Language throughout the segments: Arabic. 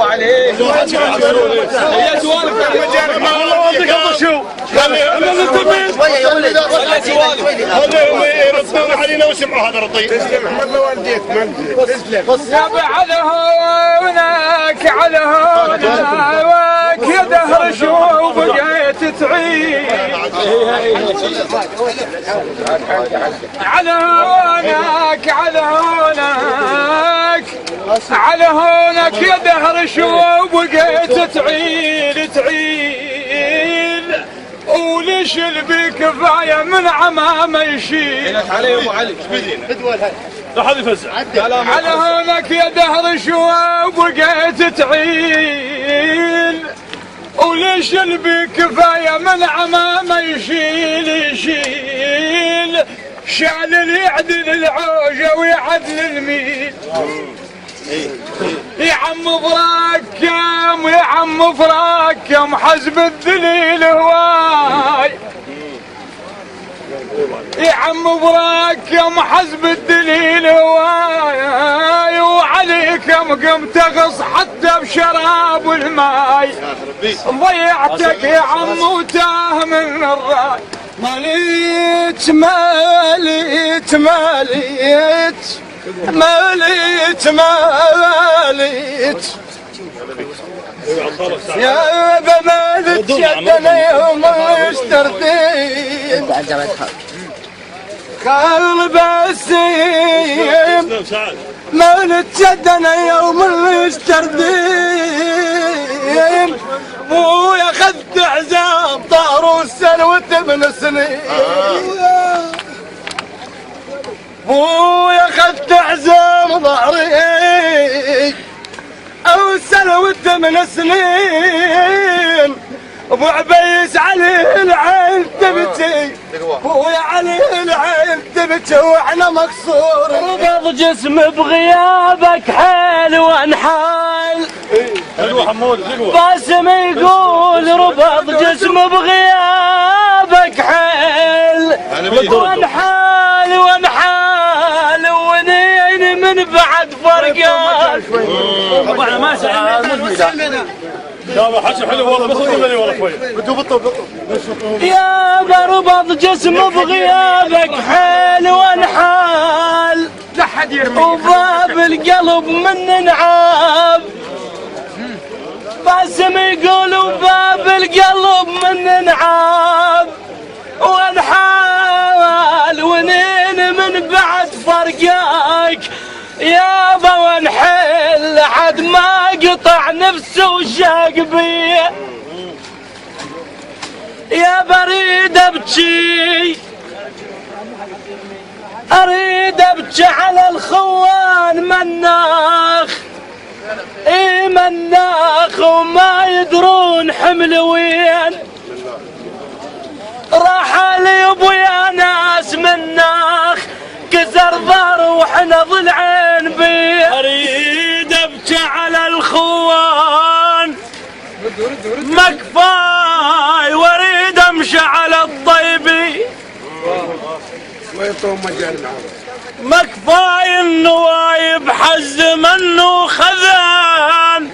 عليك يا سوالف والله ودك شو شويه يا ولد هذا يردون علينا وسمعوا هذا الرطيب. والله والديك يا على هونك على هونك يا دهر شو بقيت تعيد على هونك على هونك على هونك يا دهر شو بقيت تعيد وليش اللي كفايه من عمامه يشيل علي ابو علي لا حد يفزع على هونك يا دهر شو بقيت تعيل وليش اللي كفايه من عمامه يشيل شال اللي يعدل العوجه ويعدل الميل يا عم فراكم يا عم فراكم حزب الذليل هواي يا عم فراكم حزب الدليل هواي وعليكم قمت اغص حتى بشراب الماي ضيعتك يا عم وتاه من الراي مليت ماليت ماليت ماليت ماليت يا بمالت يدنا يوم اشتردين قلب السيم مالت يدنا يوم اشتردين ويا خد عزام طار السنوة 8 سنين ويا خدت عزام ظهري او سنة 8 سنين ابو عبيس عليه العين تبكي ويا عليه العين تبكي واحنا مكسور ربض جسم بغيابك حيل وانحال باسم يقول ربض جسم بغيابك حيل وانحال وانحال ونين من بعد فرقان طبعا ما سألنا لا حسن حلو والله بس مني والله شوي بطل يا بربض جسم بغيابك حيل وانحال لا حد يرمي وباب القلب من نعاب باسم يقول وباب القلب من نعاب وانحال ونين من بعد فرقاك يابا وانحل لحد ما قطع نفسه وشاق بيه يا بريد ابكي اريد ابكي على الخوان مناخ اي مناخ وما يدرون حمل وين راح لي ابويا ناس مناخ كسر ظهر وحنا ضلعين بيه اريد ابكي على الخوان مكفاي واريد امشي على الطيبي مكفاي النوايب حز منه خذان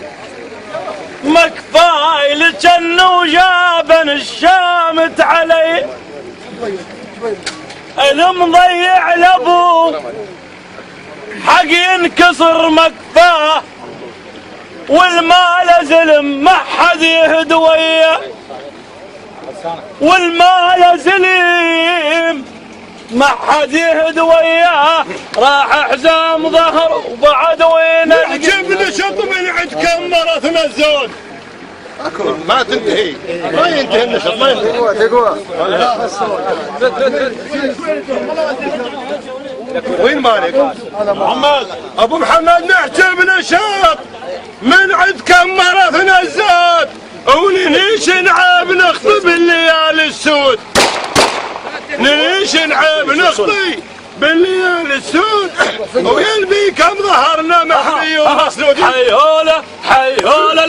مكفاي لجنه جابن الشامت علي المضيع لابو حق ينكسر مكفاه والمال زلم ما حد يهد وياه والمال زليم ما حد يهد وياه راح حزام ظهر وبعد وين جبنا شطب عند كم مرة تنزل ما تنتهي ما ينتهي النشاط ما ينتهي تقوى وين مالك؟ محمد ابو محمد نحجب نشاط من عند كم مرة تنزل وننيش نعاب نخطب الليالي السود نعيش نعاب نخطي بالليالي السود ويلبي كم ظهرنا محمي ومسنود حيوله حيوله